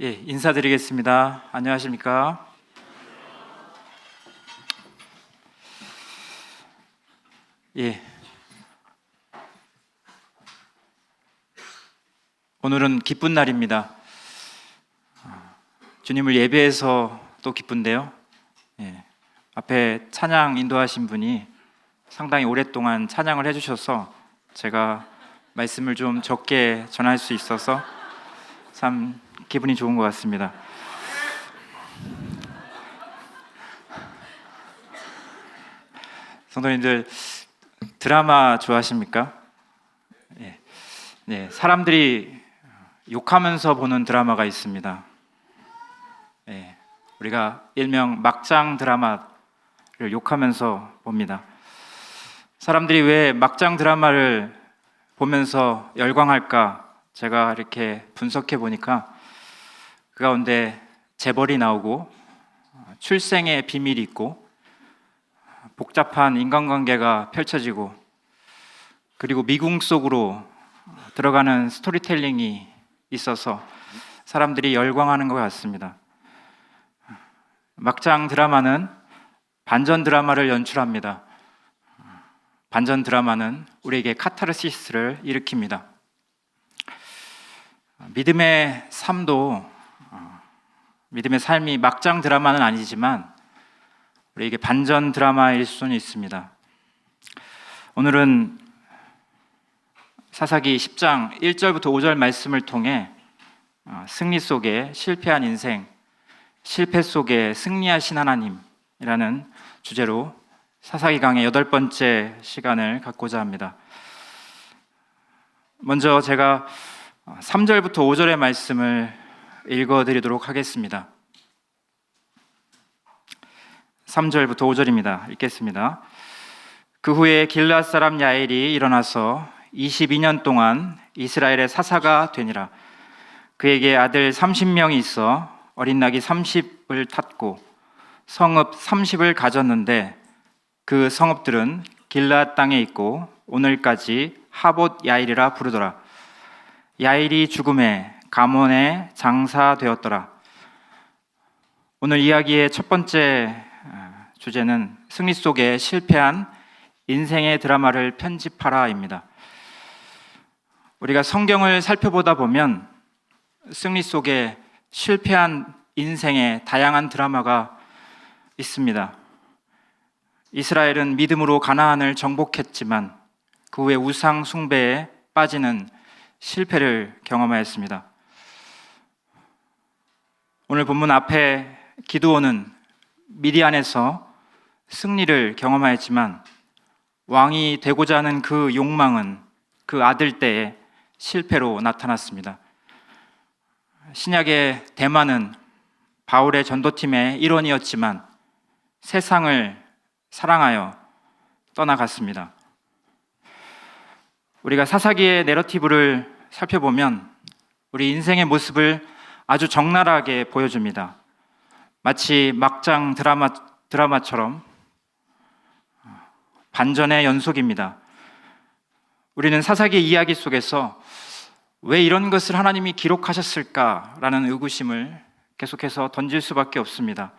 인사드리겠습니다. 안녕하십니까? 예. 오늘은 기쁜 날입니다. 주님을 예배해서 또 기쁜데요. 앞에 찬양 인도하신 분이 상당히 오랫동안 찬양을 해주셔서 제가 말씀을 좀 적게 전할 수 있어서 참 기분이 좋은 것 같습니다. 성도님들, 드라마 좋아하십니까? 사람들이 욕하면서 보는 드라마가 있습니다. 우리가 일명 막장 드라마를 욕하면서 봅니다. 사람들이 왜 막장 드라마를 보면서 열광할까? 제가 이렇게 분석해 보니까 그 가운데 재벌이 나오고 출생의 비밀이 있고 복잡한 인간관계가 펼쳐지고 그리고 미궁 속으로 들어가는 스토리텔링이 있어서 사람들이 열광하는 것 같습니다. 막장 드라마는 반전 드라마를 연출합니다. 반전 드라마는 우리에게 카타르시스를 일으킵니다. 믿음의 삶도 믿음의 삶이 막장 드라마는 아니지만 우리에게 반전 드라마일 수는 있습니다. 오늘은 사사기 10장 1절부터 5절 말씀을 통해 승리 속에 실패한 인생, 실패 속에 승리하신 하나님이라는 주제로 사사기 강의 8번째 시간을 갖고자 합니다. 먼저 제가 3절부터 5절의 말씀을 읽어드리도록 하겠습니다. 3절부터 5절입니다. 읽겠습니다. 그 후에 길르앗 사람 야엘이 일어나서 22년 동안 이스라엘의 사사가 되니라. 그에게 아들 30명이 있어 어린 낙이 30을 탔고 성읍 30을 가졌는데 그 성읍들은 길르앗 땅에 있고 오늘까지 하봇 야일이라 부르더라. 야일이 죽음에 가몬에 장사되었더라. 오늘 이야기의 첫 번째 주제는 승리 속에 실패한 인생의 드라마를 편집하라입니다. 우리가 성경을 살펴보다 보면 승리 속에 실패한 인생의 다양한 드라마가 있습니다. 이스라엘은 믿음으로 가나안을 정복했지만 그 후에 우상 숭배에 빠지는 실패를 경험하였습니다. 오늘 본문 앞에 기드온은 미디안에서 승리를 경험하였지만 왕이 되고자 하는 그 욕망은 그 아들 때에 실패로 나타났습니다. 신약의 대만은 바울의 전도팀의 일원이었지만 세상을 사랑하여 떠나갔습니다. 우리가 사사기의 내러티브를 살펴보면 우리 인생의 모습을 아주 적나라하게 보여줍니다. 마치 막장 드라마처럼 반전의 연속입니다. 우리는 사사기의 이야기 속에서 왜 이런 것을 하나님이 기록하셨을까라는 의구심을 계속해서 던질 수밖에 없습니다.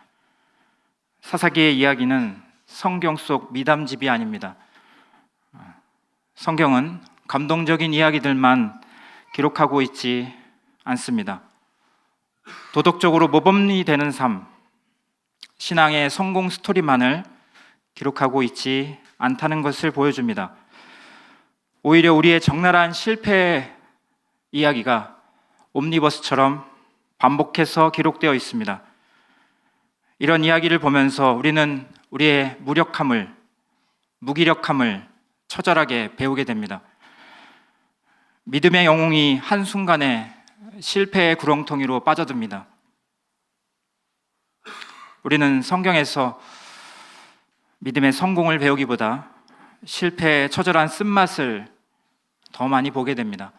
사사기의 이야기는 성경 속 미담집이 아닙니다. 성경은 감동적인 이야기들만 기록하고 있지 않습니다. 도덕적으로 모범이 되는 삶, 신앙의 성공 스토리만을 기록하고 있지 않다는 것을 보여줍니다. 오히려 우리의 적나라한 실패 이야기가 옴니버스처럼 반복해서 기록되어 있습니다. 이런 이야기를 보면서 우리는 우리의 무력함을, 무기력함을 처절하게 배우게 됩니다. 믿음의 영웅이 한순간에 실패의 구렁텅이로 빠져듭니다. 우리는 성경에서 믿음의 성공을 배우기보다 실패의 처절한 쓴맛을 더 많이 보게 됩니다.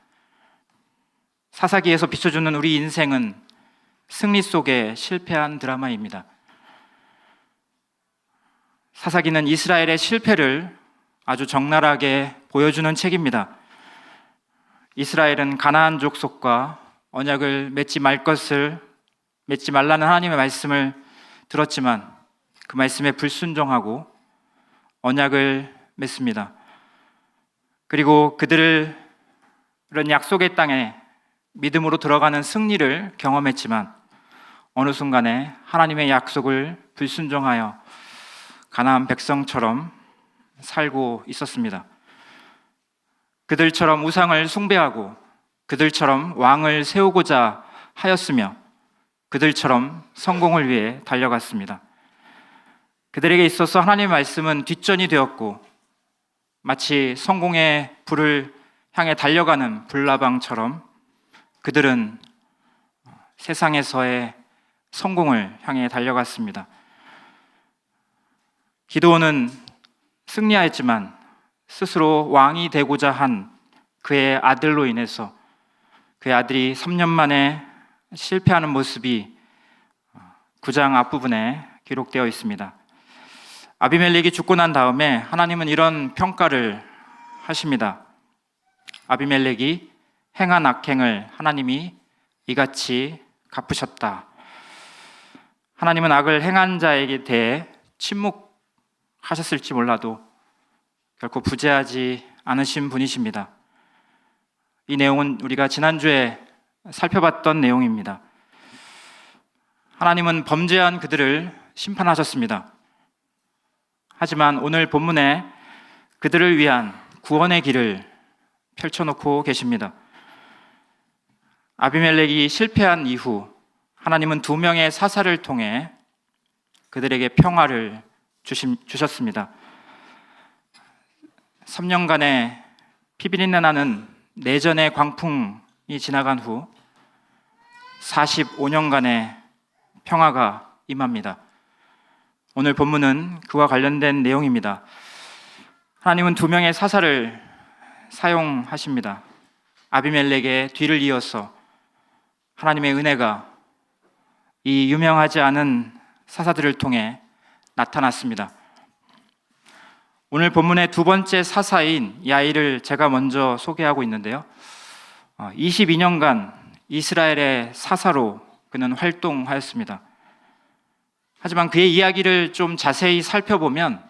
사사기에서 비춰주는 우리 인생은 승리 속에 실패한 드라마입니다. 사사기는 이스라엘의 실패를 아주 적나라하게 보여주는 책입니다. 이스라엘은 가나안 족속과 언약을 맺지 말 것을 맺지 말라는 하나님의 말씀을 들었지만 그 말씀에 불순종하고 언약을 맺습니다. 그리고 그들은 약속의 땅에 믿음으로 들어가는 승리를 경험했지만 어느 순간에 하나님의 약속을 불순종하여 가나안 백성처럼 살고 있었습니다. 그들처럼 우상을 숭배하고 그들처럼 왕을 세우고자 하였으며 그들처럼 성공을 위해 달려갔습니다. 그들에게 있어서 하나님의 말씀은 뒷전이 되었고 마치 성공의 불을 향해 달려가는 불나방처럼 그들은 세상에서의 성공을 향해 달려갔습니다. 기드온은 승리하였지만 스스로 왕이 되고자 한 그의 아들로 인해서 그의 아들이 3년 만에 실패하는 모습이 9장 앞부분에 기록되어 있습니다. 아비멜렉이 죽고 난 다음에 하나님은 이런 평가를 하십니다. 아비멜렉이 행한 악행을 하나님이 이같이 갚으셨다. 하나님은 악을 행한 자에게 대해 침묵하셨을지 몰라도 결코 부재하지 않으신 분이십니다. 이 내용은 우리가 지난주에 살펴봤던 내용입니다. 하나님은 범죄한 그들을 심판하셨습니다. 하지만 오늘 본문에 그들을 위한 구원의 길을 펼쳐놓고 계십니다. 아비멜렉이 실패한 이후 하나님은 2명의 사사를 통해 그들에게 평화를 주셨습니다. 3년간의 피비린내 나는 내전의 광풍이 지나간 후 45년간의 평화가 임합니다. 오늘 본문은 그와 관련된 내용입니다. 하나님은 2명의 사사를 사용하십니다. 아비멜렉의 뒤를 이어서 하나님의 은혜가 이 유명하지 않은 사사들을 통해 나타났습니다. 오늘 본문의 2번째 사사인 야일을 제가 먼저 소개하고 있는데요. 22년간 이스라엘의 사사로 그는 활동하였습니다. 하지만 그의 이야기를 좀 자세히 살펴보면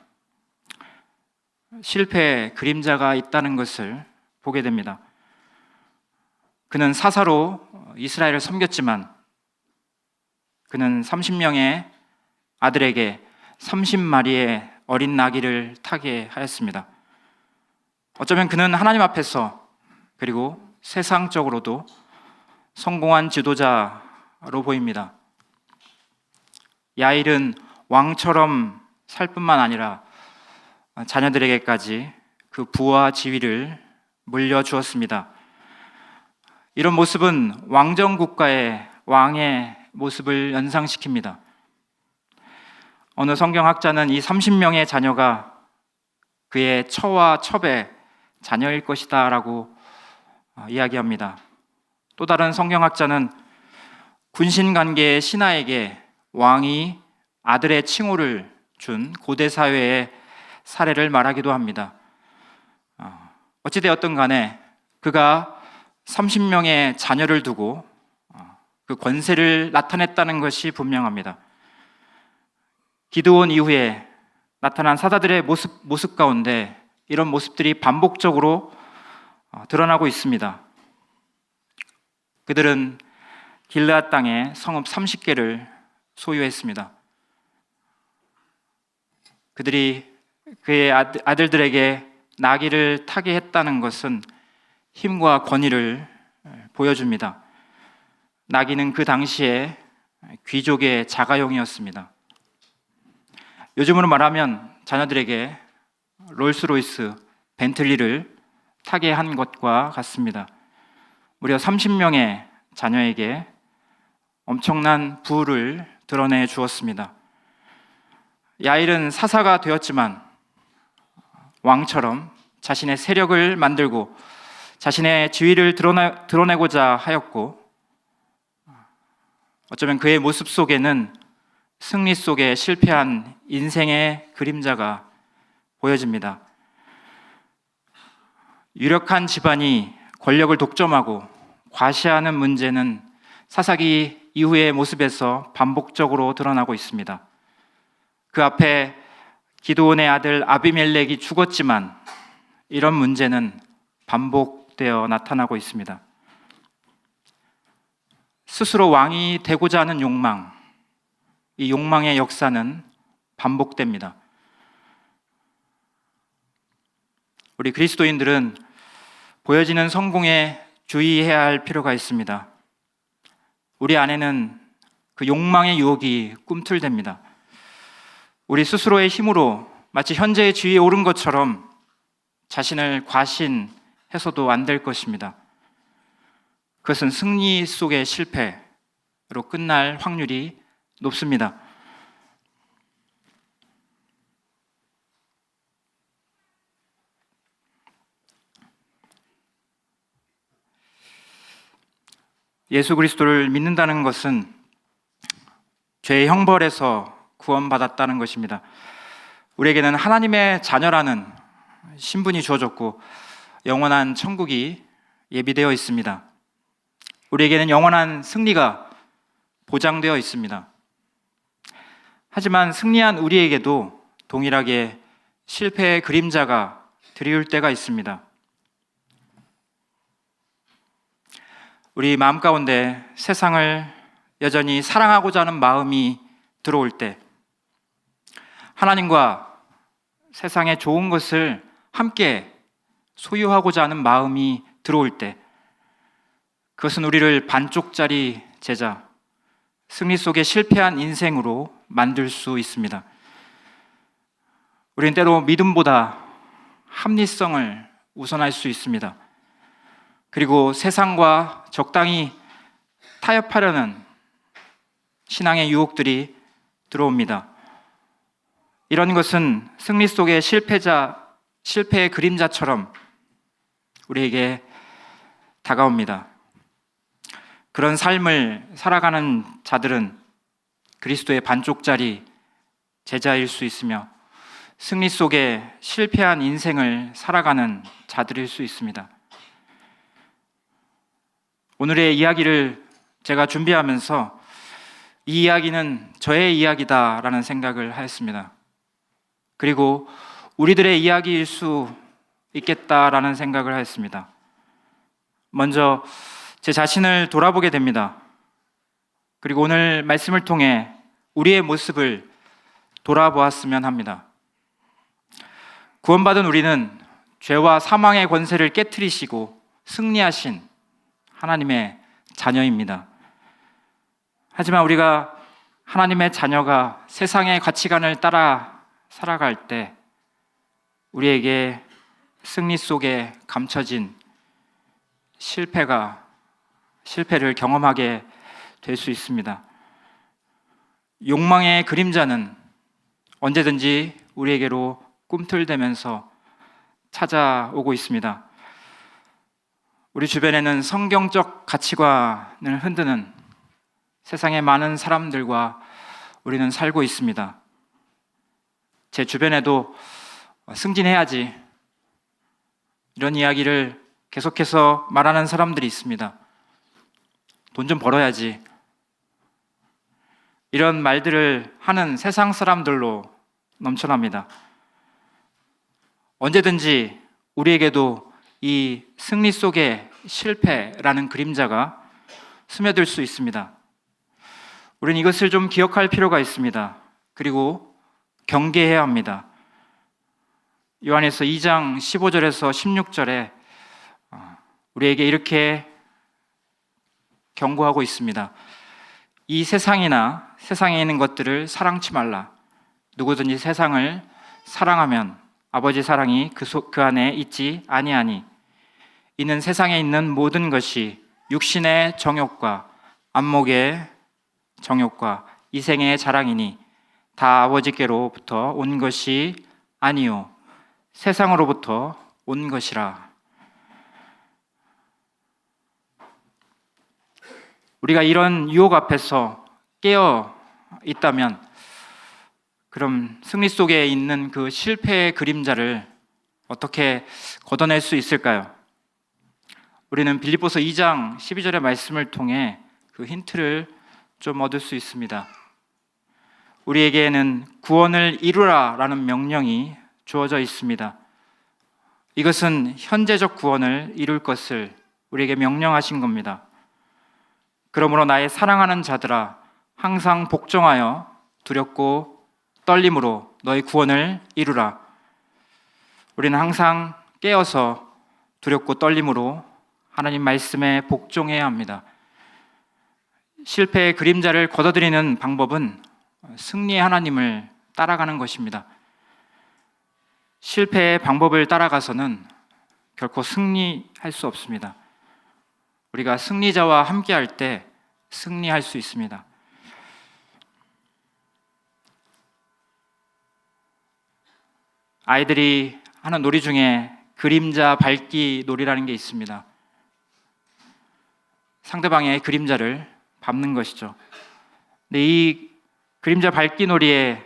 실패의 그림자가 있다는 것을 보게 됩니다. 그는 사사로 이스라엘을 섬겼지만 그는 30명의 아들에게 30마리의 어린 나귀를 타게 하였습니다. 어쩌면 그는 하나님 앞에서 그리고 세상적으로도 성공한 지도자로 보입니다. 야일은 왕처럼 살 뿐만 아니라 자녀들에게까지 그 부와 지위를 물려주었습니다. 이런 모습은 왕정국가의 왕의 모습을 연상시킵니다. 어느 성경학자는 이 30명의 자녀가 그의 처와 첩의 자녀일 것이다 라고 이야기합니다. 또 다른 성경학자는 군신관계의 신하에게 왕이 아들의 칭호를 준 고대 사회의 사례를 말하기도 합니다. 어찌되었든 간에 그가 30명의 자녀를 두고 그 권세를 나타냈다는 것이 분명합니다. 기드온 이후에 나타난 사사들의 모습 가운데 이런 모습들이 반복적으로 드러나고 있습니다. 그들은 길르앗 땅에 성읍 30개를 소유했습니다. 그들이 그의 아들들에게 나귀를 타게 했다는 것은 힘과 권위를 보여줍니다. 나귀는 그 당시에 귀족의 자가용이었습니다. 요즘으로 말하면 자녀들에게 롤스로이스, 벤틀리를 타게 한 것과 같습니다. 무려 30명의 자녀에게 엄청난 부를 드러내 주었습니다. 야일은 사사가 되었지만 왕처럼 자신의 세력을 만들고 자신의 지위를 드러내고자 하였고, 어쩌면 그의 모습 속에는 승리 속에 실패한 인생의 그림자가 보여집니다. 유력한 집안이 권력을 독점하고 과시하는 문제는 사사기 이후의 모습에서 반복적으로 드러나고 있습니다. 그 앞에 기드온의 아들 아비멜렉이 죽었지만 이런 문제는 반복되어 나타나고 있습니다. 스스로 왕이 되고자 하는 욕망, 이 욕망의 역사는 반복됩니다. 우리 그리스도인들은 보여지는 성공에 주의해야 할 필요가 있습니다. 우리 안에는 그 욕망의 유혹이 꿈틀댑니다. 우리 스스로의 힘으로 마치 현재의 지위에 오른 것처럼 자신을 과신해서도 안 될 것입니다. 그것은 승리 속의 실패로 끝날 확률이 높습니다. 예수 그리스도를 믿는다는 것은 죄의 형벌에서 구원받았다는 것입니다. 우리에게는 하나님의 자녀라는 신분이 주어졌고 영원한 천국이 예비되어 있습니다. 우리에게는 영원한 승리가 보장되어 있습니다. 하지만 승리한 우리에게도 동일하게 실패의 그림자가 드리울 때가 있습니다. 우리 마음 가운데 세상을 여전히 사랑하고자 하는 마음이 들어올 때, 하나님과 세상의 좋은 것을 함께 소유하고자 하는 마음이 들어올 때, 그것은 우리를 반쪽짜리 제자, 승리 속에 실패한 인생으로 만들 수 있습니다. 우리는 때로 믿음보다 합리성을 우선할 수 있습니다. 그리고 세상과 적당히 타협하려는 신앙의 유혹들이 들어옵니다. 이런 것은 승리 속의 실패의 그림자처럼 우리에게 다가옵니다. 그런 삶을 살아가는 자들은 그리스도의 반쪽짜리 제자일 수 있으며 승리 속에 실패한 인생을 살아가는 자들일 수 있습니다. 오늘의 이야기를 제가 준비하면서 이 이야기는 저의 이야기다라는 생각을 하였습니다. 그리고 우리들의 이야기일 수 있겠다라는 생각을 하였습니다. 먼저 제 자신을 돌아보게 됩니다. 그리고 오늘 말씀을 통해 우리의 모습을 돌아보았으면 합니다. 구원받은 우리는 죄와 사망의 권세를 깨트리시고 승리하신 하나님의 자녀입니다. 하지만 우리가 하나님의 자녀가 세상의 가치관을 따라 살아갈 때 우리에게 승리 속에 감춰진 실패를 경험하게 될 수 있습니다. 욕망의 그림자는 언제든지 우리에게로 꿈틀대면서 찾아오고 있습니다. 우리 주변에는 성경적 가치관을 흔드는 세상의 많은 사람들과 우리는 살고 있습니다. 제 주변에도 승진해야지 이런 이야기를 계속해서 말하는 사람들이 있습니다. 돈 좀 벌어야지 이런 말들을 하는 세상 사람들로 넘쳐납니다. 언제든지 우리에게도 이 승리 속의 실패라는 그림자가 스며들 수 있습니다. 우리는 이것을 좀 기억할 필요가 있습니다. 그리고 경계해야 합니다. 요한에서 2장 15절에서 16절에 우리에게 이렇게 경고하고 있습니다. 이 세상이나 세상에 있는 것들을 사랑치 말라. 누구든지 세상을 사랑하면 아버지 사랑이 그 안에 있지 아니하니 이는 세상에 있는 모든 것이 육신의 정욕과 안목의 정욕과 이생의 자랑이니 다 아버지께로부터 온 것이 아니요 세상으로부터 온 것이라. 우리가 이런 유혹 앞에서 깨어 있다면 그럼 승리 속에 있는 그 실패의 그림자를 어떻게 걷어낼 수 있을까요? 우리는 빌립보서 2장 12절의 말씀을 통해 그 힌트를 좀 얻을 수 있습니다. 우리에게는 구원을 이루라라는 명령이 주어져 있습니다. 이것은 현재적 구원을 이룰 것을 우리에게 명령하신 겁니다. 그러므로 나의 사랑하는 자들아, 항상 복종하여 두렵고 떨림으로 너의 구원을 이루라. 우리는 항상 깨어서 두렵고 떨림으로 하나님 말씀에 복종해야 합니다. 실패의 그림자를 걷어들이는 방법은 승리의 하나님을 따라가는 것입니다. 실패의 방법을 따라가서는 결코 승리할 수 없습니다. 우리가 승리자와 함께할 때 승리할 수 있습니다. 아이들이 하는 놀이 중에 그림자 밟기 놀이라는 게 있습니다. 상대방의 그림자를 밟는 것이죠. 근데 이 그림자 밟기 놀이의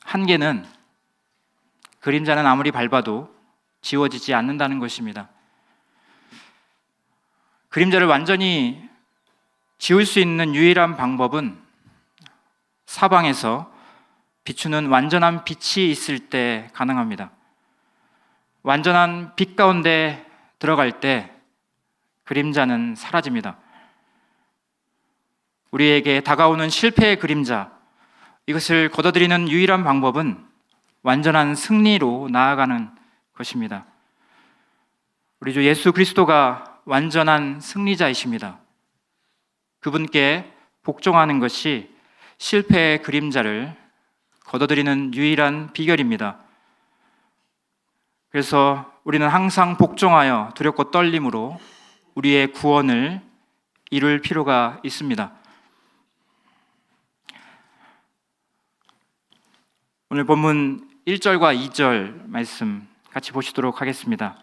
한계는 그림자는 아무리 밟아도 지워지지 않는다는 것입니다. 그림자를 완전히 지울 수 있는 유일한 방법은 사방에서 비추는 완전한 빛이 있을 때 가능합니다. 완전한 빛 가운데 들어갈 때 그림자는 사라집니다. 우리에게 다가오는 실패의 그림자, 이것을 걷어들이는 유일한 방법은 완전한 승리로 나아가는 것입니다. 우리 주 예수 그리스도가 완전한 승리자이십니다. 그분께 복종하는 것이 실패의 그림자를 걷어들이는 유일한 비결입니다. 그래서 우리는 항상 복종하여 두렵고 떨림으로 우리의 구원을 이룰 필요가 있습니다. 오늘 본문 1절과 2절 말씀 같이 보시도록 하겠습니다.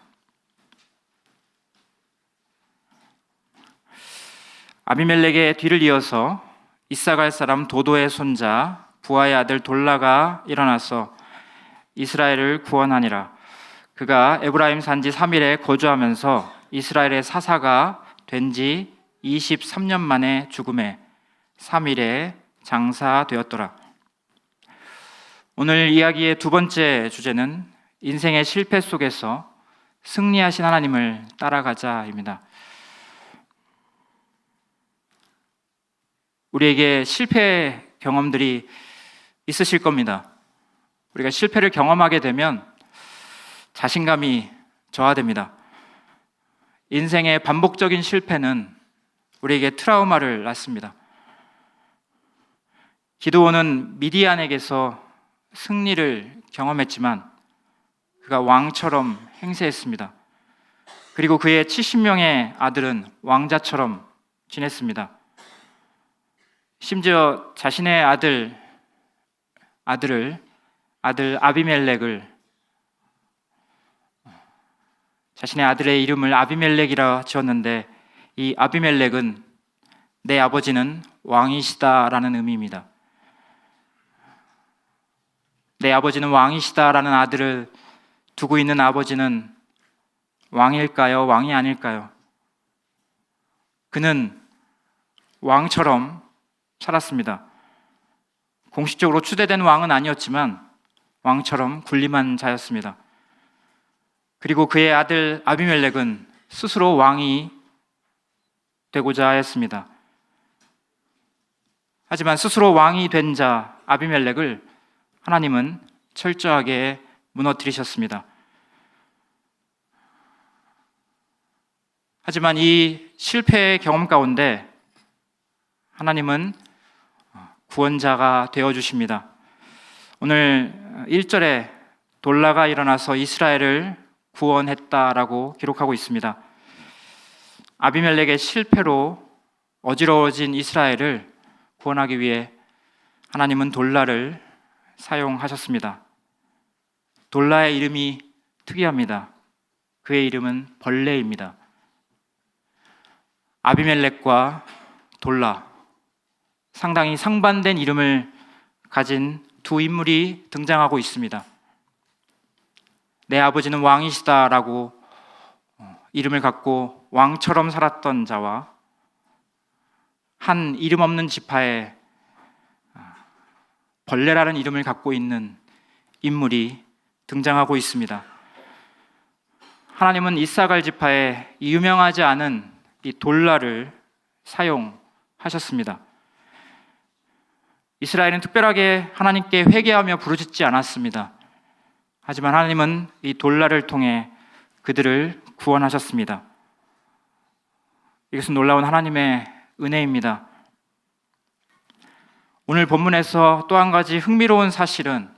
아비멜렉의 뒤를 이어서 이사갈 사람 도도의 손자 부하의 아들 돌라가 일어나서 이스라엘을 구원하니라. 그가 에브라임 산지 3일에 거주하면서 이스라엘의 사사가 된 지 23년 만에 죽음에 3일에 장사되었더라. 오늘 이야기의 두 번째 주제는 인생의 실패 속에서 승리하신 하나님을 따라가자입니다. 우리에게 실패 경험들이 있으실 겁니다. 우리가 실패를 경험하게 되면 자신감이 저하됩니다. 인생의 반복적인 실패는 우리에게 트라우마를 낳습니다. 기드온은 미디안에게서 승리를 경험했지만 그가 왕처럼 행세했습니다. 그리고 그의 70명의 아들은 왕자처럼 지냈습니다. 심지어 자신의 아들 아비멜렉을 자신의 아들의 이름을 아비멜렉이라 지었는데 이 아비멜렉은 내 아버지는 왕이시다라는 의미입니다. 내 아버지는 왕이시다라는 아들을 두고 있는 아버지는 왕일까요? 왕이 아닐까요? 그는 왕처럼 살았습니다. 공식적으로 추대된 왕은 아니었지만 왕처럼 군림한 자였습니다. 그리고 그의 아들 아비멜렉은 스스로 왕이 되고자 했습니다. 하지만 스스로 왕이 된 자 아비멜렉을 하나님은 철저하게 무너뜨리셨습니다. 하지만 이 실패의 경험 가운데 하나님은 구원자가 되어주십니다. 오늘 1절에 돌라가 일어나서 이스라엘을 구원했다라고 기록하고 있습니다. 아비멜렉의 실패로 어지러워진 이스라엘을 구원하기 위해 하나님은 돌라를 사용하셨습니다. 돌라의 이름이 특이합니다. 그의 이름은 벌레입니다. 아비멜렉과 돌라, 상당히 상반된 이름을 가진 두 인물이 등장하고 있습니다. 내 아버지는 왕이시다라고 이름을 갖고 왕처럼 살았던 자와 한 이름 없는 지파에 벌레라는 이름을 갖고 있는 인물이 등장하고 있습니다. 하나님은 이사갈 지파에 이 유명하지 않은 이 돌라를 사용하셨습니다. 이스라엘은 특별하게 하나님께 회개하며 부르짖지 않았습니다. 하지만 하나님은 이 돌라를 통해 그들을 구원하셨습니다. 이것은 놀라운 하나님의 은혜입니다. 오늘 본문에서 또 한 가지 흥미로운 사실은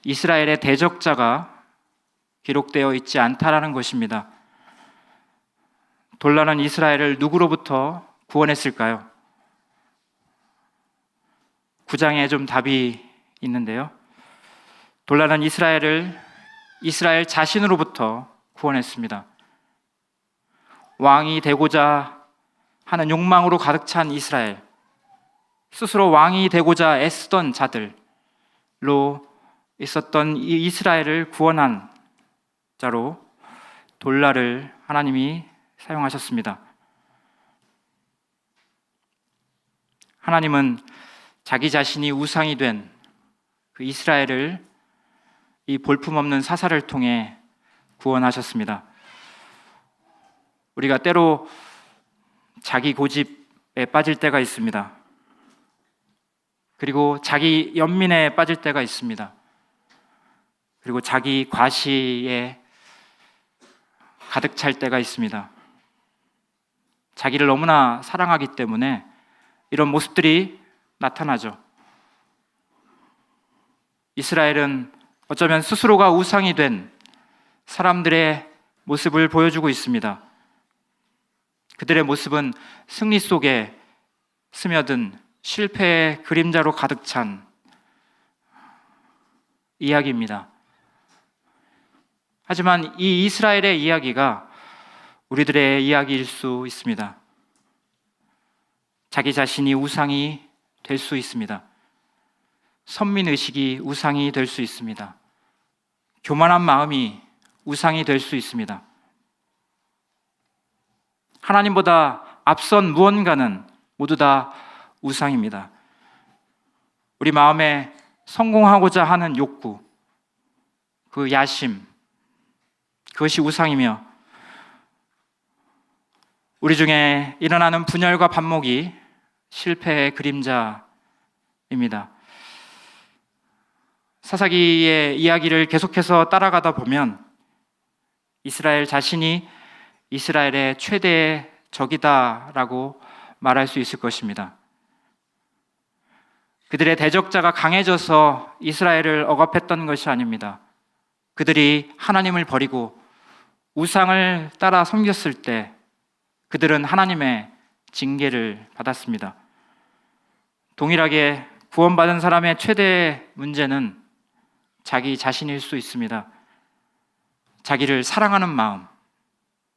이스라엘의 대적자가 기록되어 있지 않다라는 것입니다. 돌라는 이스라엘을 누구로부터 구원했을까요? 9장에 좀 답이 있는데요. 돌라는 이스라엘 자신으로부터 구원했습니다. 왕이 되고자 하는 욕망으로 가득 찬 이스라엘, 스스로 왕이 되고자 애쓰던 자들로 있었던 이 이스라엘을 구원한 자로 돌라를 하나님이 사용하셨습니다. 하나님은 자기 자신이 우상이 된 그 이스라엘을 이 볼품없는 사사를 통해 구원하셨습니다. 우리가 때로 자기 고집에 빠질 때가 있습니다. 그리고 자기 연민에 빠질 때가 있습니다. 그리고 자기 과시에 가득 찰 때가 있습니다. 자기를 너무나 사랑하기 때문에 이런 모습들이 나타나죠. 이스라엘은 어쩌면 스스로가 우상이 된 사람들의 모습을 보여주고 있습니다. 그들의 모습은 승리 속에 스며든 실패의 그림자로 가득 찬 이야기입니다. 하지만 이 이스라엘의 이야기가 우리들의 이야기일 수 있습니다. 자기 자신이 우상이 될 수 있습니다. 선민의식이 우상이 될 수 있습니다. 교만한 마음이 우상이 될 수 있습니다. 하나님보다 앞선 무언가는 모두 다 우상입니다. 우리 마음에 성공하고자 하는 욕구, 그 야심, 그것이 우상이며 우리 중에 일어나는 분열과 반목이 실패의 그림자입니다. 사사기의 이야기를 계속해서 따라가다 보면 이스라엘 자신이 이스라엘의 최대의 적이다라고 말할 수 있을 것입니다. 그들의 대적자가 강해져서 이스라엘을 억압했던 것이 아닙니다. 그들이 하나님을 버리고 우상을 따라 섬겼을 때 그들은 하나님의 징계를 받았습니다. 동일하게 구원받은 사람의 최대의 문제는 자기 자신일 수 있습니다. 자기를 사랑하는 마음,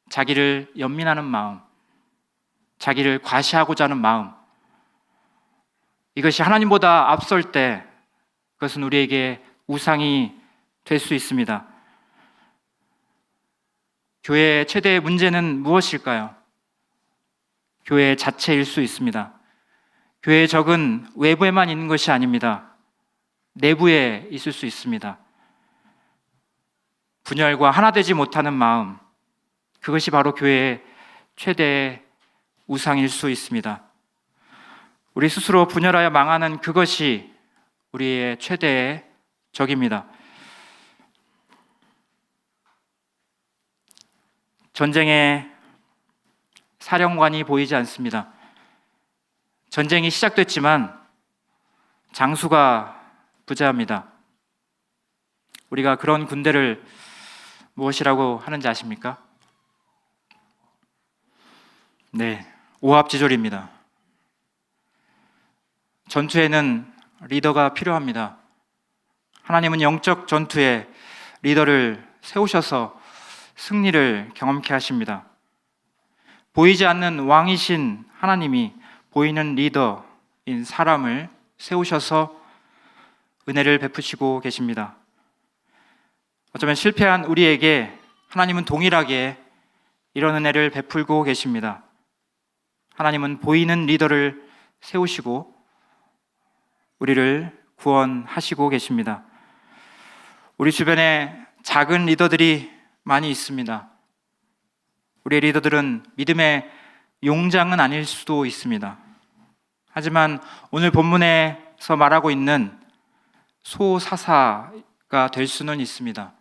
자기를 연민하는 마음, 자기를 과시하고자 하는 마음, 이것이 하나님보다 앞설 때 그것은 우리에게 우상이 될 수 있습니다. 교회의 최대의 문제는 무엇일까요? 교회 자체일 수 있습니다. 교회의 적은 외부에만 있는 것이 아닙니다. 내부에 있을 수 있습니다. 분열과 하나 되지 못하는 마음, 그것이 바로 교회의 최대의 우상일 수 있습니다. 우리 스스로 분열하여 망하는 그것이 우리의 최대의 적입니다. 전쟁에 사령관이 보이지 않습니다. 전쟁이 시작됐지만 장수가 부재합니다. 우리가 그런 군대를 무엇이라고 하는지 아십니까? 네, 오합지졸입니다. 전투에는 리더가 필요합니다. 하나님은 영적 전투에 리더를 세우셔서 승리를 경험케 하십니다. 보이지 않는 왕이신 하나님이 보이는 리더인 사람을 세우셔서 은혜를 베푸시고 계십니다. 어쩌면 실패한 우리에게 하나님은 동일하게 이런 은혜를 베풀고 계십니다. 하나님은 보이는 리더를 세우시고 우리를 구원하시고 계십니다. 우리 주변에 작은 리더들이 많이 있습니다. 우리의 리더들은 믿음의 용장은 아닐 수도 있습니다. 하지만 오늘 본문에서 말하고 있는 소사사가 될 수는 있습니다.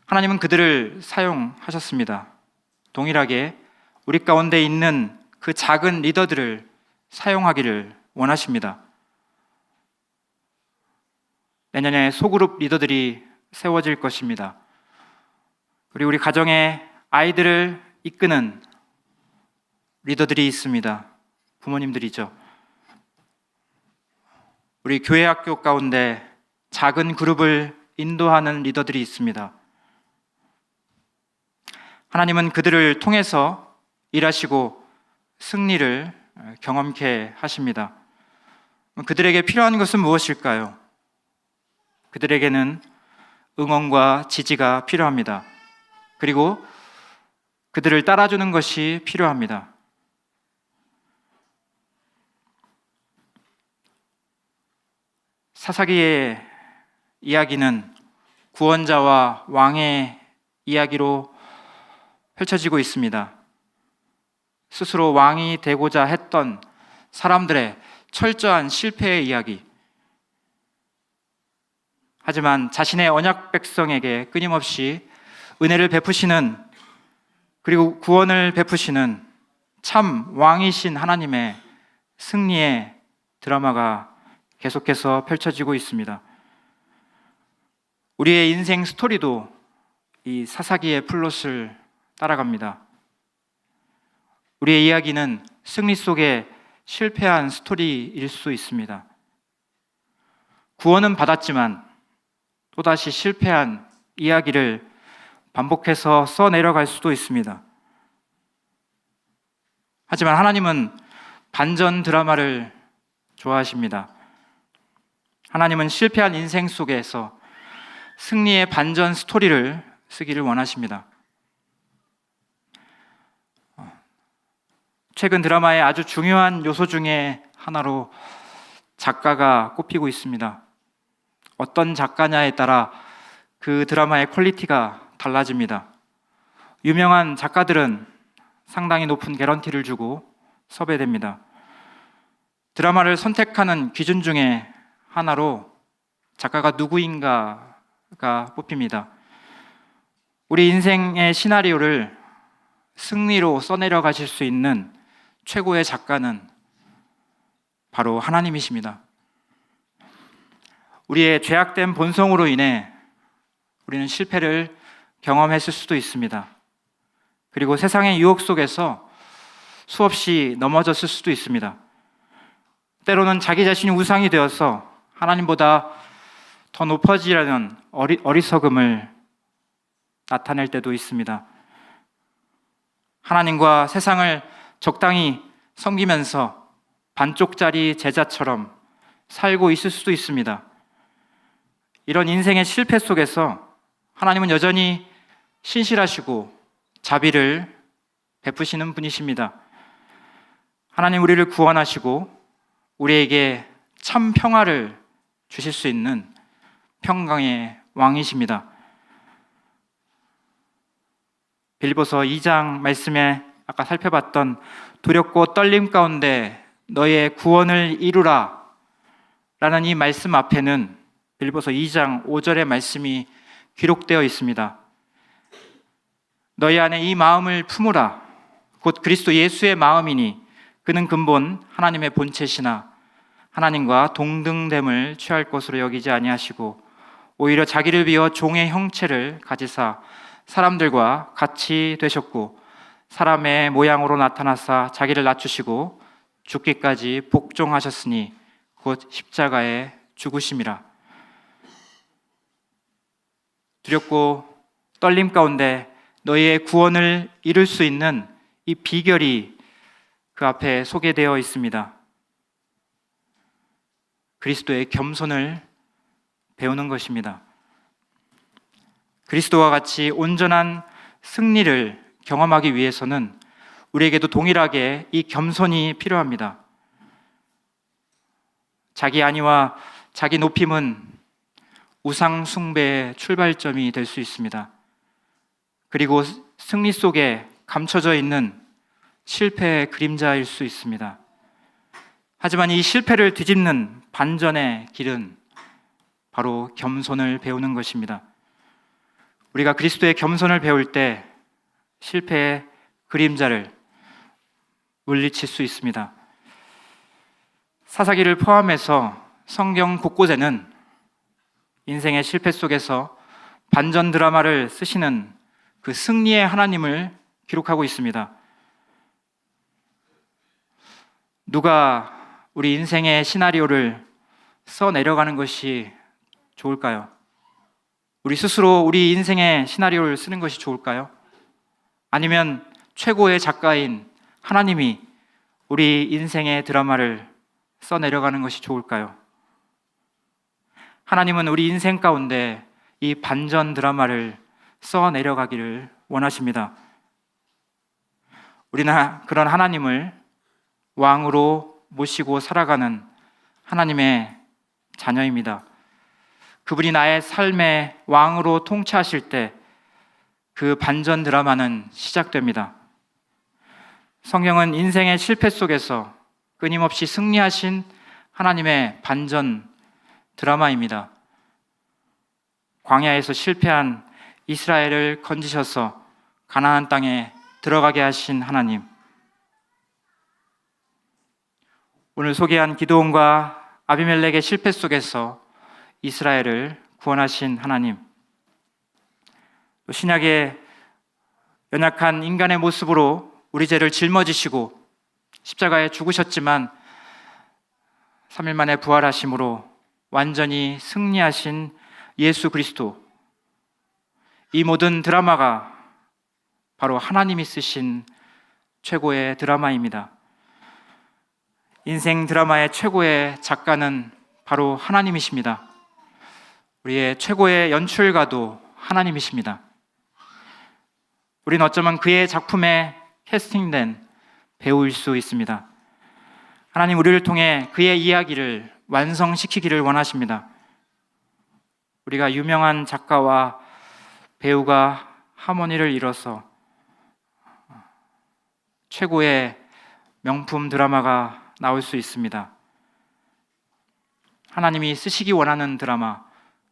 하나님은 그들을 사용하셨습니다. 동일하게 우리 가운데 있는 그 작은 리더들을 사용하기를 원하십니다. 내년에 소그룹 리더들이 세워질 것입니다. 그리고 우리 가정에 아이들을 이끄는 리더들이 있습니다. 부모님들이죠. 우리 교회 학교 가운데 작은 그룹을 인도하는 리더들이 있습니다. 하나님은 그들을 통해서 일하시고 승리를 경험케 하십니다. 그들에게 필요한 것은 무엇일까요? 그들에게는 응원과 지지가 필요합니다. 그리고 그들을 따라주는 것이 필요합니다. 사사기의 이야기는 구원자와 왕의 이야기로 펼쳐지고 있습니다. 스스로 왕이 되고자 했던 사람들의 철저한 실패의 이야기. 하지만 자신의 언약 백성에게 끊임없이 은혜를 베푸시는, 그리고 구원을 베푸시는 참 왕이신 하나님의 승리의 드라마가 계속해서 펼쳐지고 있습니다. 우리의 인생 스토리도 이 사사기의 플롯을 따라갑니다. 우리의 이야기는 승리 속에 실패한 스토리일 수 있습니다. 구원은 받았지만 또다시 실패한 이야기를 반복해서 써내려갈 수도 있습니다. 하지만 하나님은 반전 드라마를 좋아하십니다. 하나님은 실패한 인생 속에서 승리의 반전 스토리를 쓰기를 원하십니다. 최근 드라마의 아주 중요한 요소 중에 하나로 작가가 꼽히고 있습니다. 어떤 작가냐에 따라 그 드라마의 퀄리티가 달라집니다. 유명한 작가들은 상당히 높은 개런티를 주고 섭외됩니다. 드라마를 선택하는 기준 중에 하나로 작가가 누구인가가 뽑힙니다. 우리 인생의 시나리오를 승리로 써내려 가실 수 있는 최고의 작가는 바로 하나님이십니다. 우리의 죄악된 본성으로 인해 우리는 실패를 경험했을 수도 있습니다. 그리고 세상의 유혹 속에서 수없이 넘어졌을 수도 있습니다. 때로는 자기 자신이 우상이 되어서 하나님보다 더 높아지려는 어리석음을 나타낼 때도 있습니다. 하나님과 세상을 적당히 섬기면서 반쪽짜리 제자처럼 살고 있을 수도 있습니다. 이런 인생의 실패 속에서 하나님은 여전히 신실하시고 자비를 베푸시는 분이십니다. 하나님 우리를 구원하시고 우리에게 참 평화를 주실 수 있는 평강의 왕이십니다. 빌립보서 2장 말씀에 아까 살펴봤던 두렵고 떨림 가운데 너의 구원을 이루라 라는 이 말씀 앞에는 빌립보서 2장 5절의 말씀이 기록되어 있습니다. 너희 안에 이 마음을 품으라. 곧 그리스도 예수의 마음이니 그는 근본 하나님의 본체시나 하나님과 동등됨을 취할 것으로 여기지 아니하시고 오히려 자기를 비워 종의 형체를 가지사 사람들과 같이 되셨고 사람의 모양으로 나타나사 자기를 낮추시고 죽기까지 복종하셨으니 곧 십자가에 죽으심이라. 두렵고 떨림 가운데 너희의 구원을 이룰 수 있는 이 비결이 그 앞에 소개되어 있습니다. 그리스도의 겸손을 배우는 것입니다. 그리스도와 같이 온전한 승리를 경험하기 위해서는 우리에게도 동일하게 이 겸손이 필요합니다. 자기 안위와 자기 높임은 우상 숭배의 출발점이 될 수 있습니다. 그리고 승리 속에 감춰져 있는 실패의 그림자일 수 있습니다. 하지만 이 실패를 뒤집는 반전의 길은 바로 겸손을 배우는 것입니다. 우리가 그리스도의 겸손을 배울 때 실패의 그림자를 물리칠 수 있습니다. 사사기를 포함해서 성경 곳곳에는 인생의 실패 속에서 반전 드라마를 쓰시는 그 승리의 하나님을 기록하고 있습니다. 누가 우리 인생의 시나리오를 써내려가는 것이 좋을까요? 우리 스스로 우리 인생의 시나리오를 쓰는 것이 좋을까요? 아니면 최고의 작가인 하나님이 우리 인생의 드라마를 써내려가는 것이 좋을까요? 하나님은 우리 인생 가운데 이 반전 드라마를 써내려가기를 원하십니다. 우리는 그런 하나님을 왕으로 모시고 살아가는 하나님의 자녀입니다. 그분이 나의 삶의 왕으로 통치하실 때 그 반전 드라마는 시작됩니다. 성경은 인생의 실패 속에서 끊임없이 승리하신 하나님의 반전 드라마입니다. 광야에서 실패한 이스라엘을 건지셔서 가나안 땅에 들어가게 하신 하나님, 오늘 소개한 기드온과 아비멜렉의 실패 속에서 이스라엘을 구원하신 하나님, 또 신약의 연약한 인간의 모습으로 우리 죄를 짊어지시고 십자가에 죽으셨지만 3일 만에 부활하심으로 완전히 승리하신 예수 그리스도, 이 모든 드라마가 바로 하나님이 쓰신 최고의 드라마입니다. 인생 드라마의 최고의 작가는 바로 하나님이십니다. 우리의 최고의 연출가도 하나님이십니다. 우리는 어쩌면 그의 작품에 캐스팅된 배우일 수 있습니다. 하나님 우리를 통해 그의 이야기를 완성시키기를 원하십니다. 우리가 유명한 작가와 배우가 하모니를 이뤄서 최고의 명품 드라마가 나올 수 있습니다. 하나님이 쓰시기 원하는 드라마,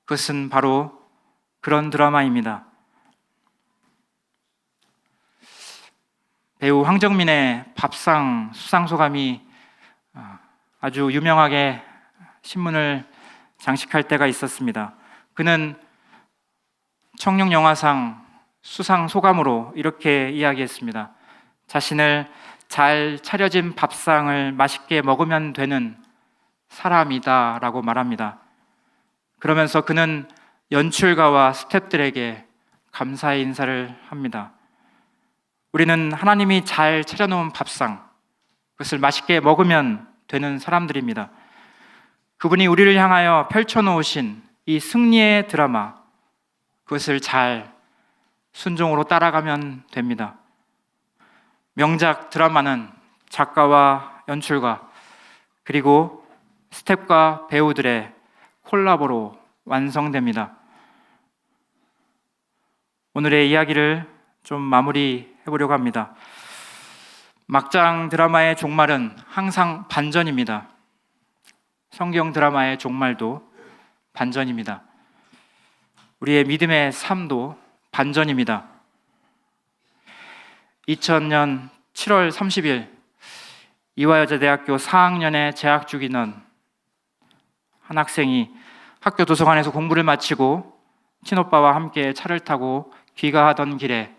그것은 바로 그런 드라마입니다. 배우 황정민의 밥상 수상소감이 아주 유명하게 신문을 장식할 때가 있었습니다. 그는 청룡영화상 수상소감으로 이렇게 이야기했습니다. 자신을 잘 차려진 밥상을 맛있게 먹으면 되는 사람이다 라고 말합니다. 그러면서 그는 연출가와 스태프들에게 감사의 인사를 합니다. 우리는 하나님이 잘 차려놓은 밥상, 그것을 맛있게 먹으면 되는 사람들입니다. 그분이 우리를 향하여 펼쳐놓으신 이 승리의 드라마, 그것을 잘 순종으로 따라가면 됩니다. 명작 드라마는 작가와 연출가 그리고 스태프과 배우들의 콜라보로 완성됩니다. 오늘의 이야기를 좀 마무리해보려고 합니다. 막장 드라마의 종말은 항상 반전입니다. 성경 드라마의 종말도 반전입니다. 우리의 믿음의 삶도 반전입니다. 2000년 7월 30일 이화여자대학교 4학년에 재학 중이던 한 학생이 학교 도서관에서 공부를 마치고 친오빠와 함께 차를 타고 귀가하던 길에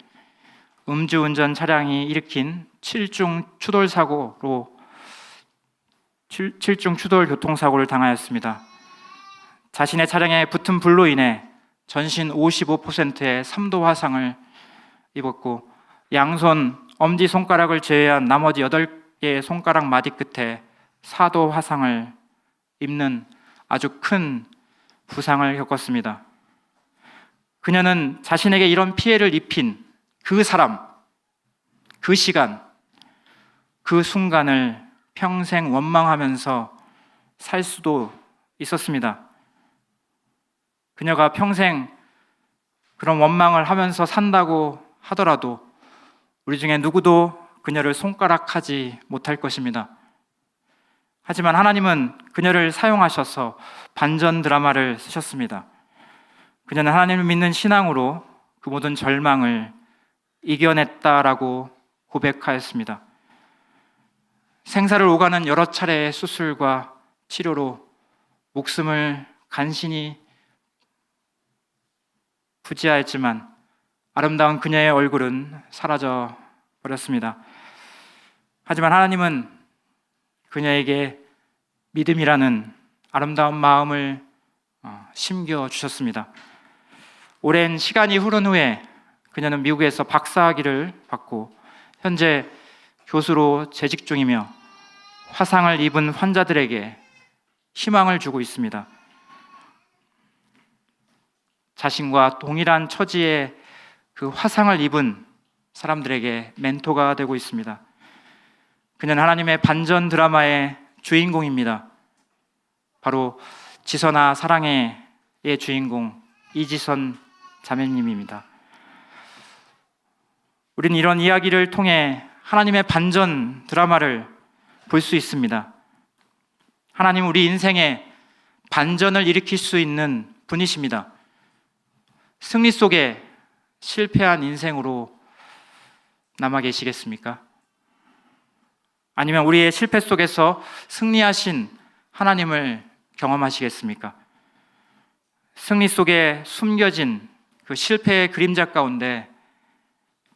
음주운전 차량이 일으킨 7중 추돌 교통사고를 당하였습니다. 자신의 차량에 붙은 불로 인해 전신 55%의 3도 화상을 입었고 양손 엄지손가락을 제외한 나머지 8개의 손가락 마디 끝에 4도 화상을 입는 아주 큰 부상을 겪었습니다. 그녀는 자신에게 이런 피해를 입힌 그 사람, 그 시간, 그 순간을 평생 원망하면서 살 수도 있었습니다. 그녀가 평생 그런 원망을 하면서 산다고 하더라도 우리 중에 누구도 그녀를 손가락하지 못할 것입니다. 하지만 하나님은 그녀를 사용하셔서 반전 드라마를 쓰셨습니다. 그녀는 하나님을 믿는 신앙으로 그 모든 절망을 이겨냈다라고 고백하였습니다. 생사를 오가는 여러 차례의 수술과 치료로 목숨을 간신히 부지하였지만 아름다운 그녀의 얼굴은 사라져 버렸습니다. 하지만 하나님은 그녀에게 믿음이라는 아름다운 마음을 심겨주셨습니다. 오랜 시간이 흐른 후에 그녀는 미국에서 박사학위를 받고 현재 교수로 재직 중이며 화상을 입은 환자들에게 희망을 주고 있습니다. 자신과 동일한 처지의 그 화상을 입은 사람들에게 멘토가 되고 있습니다. 그녀는 하나님의 반전 드라마의 주인공입니다. 바로 지선아 사랑해의 주인공 이지선 자매님입니다. 우리는 이런 이야기를 통해 하나님의 반전 드라마를 볼 수 있습니다. 하나님은 우리 인생에 반전을 일으킬 수 있는 분이십니다. 승리 속에 실패한 인생으로 남아 계시겠습니까? 아니면 우리의 실패 속에서 승리하신 하나님을 경험하시겠습니까? 승리 속에 숨겨진 그 실패의 그림자 가운데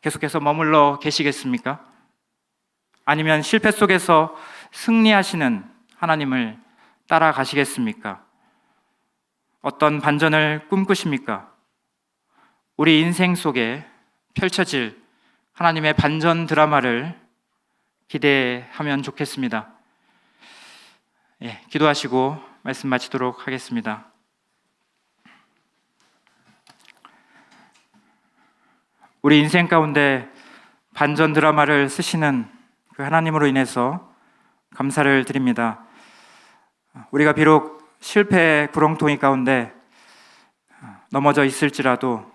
계속해서 머물러 계시겠습니까? 아니면 실패 속에서 승리하시는 하나님을 따라가시겠습니까? 어떤 반전을 꿈꾸십니까? 우리 인생 속에 펼쳐질 하나님의 반전 드라마를 기대하면 좋겠습니다. 기도하시고 말씀 마치도록 하겠습니다. 우리 인생 가운데 반전 드라마를 쓰시는 그 하나님으로 인해서 감사를 드립니다. 우리가 비록 실패의 구렁텅이 가운데 넘어져 있을지라도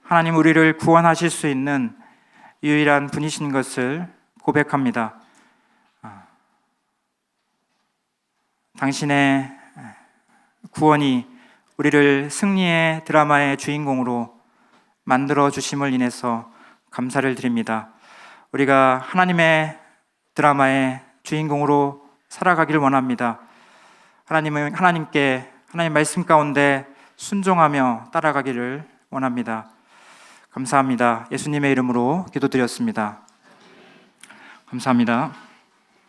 하나님 우리를 구원하실 수 있는 유일한 분이신 것을 고백합니다. 당신의 구원이 우리를 승리의 드라마의 주인공으로 만들어 주심을 인해서 감사를 드립니다. 우리가 하나님의 드라마의 주인공으로 살아가기를 원합니다. 하나님께 하나님 말씀 가운데 순종하며 따라가기를 원합니다. 감사합니다. 예수님의 이름으로 기도드렸습니다. 감사합니다.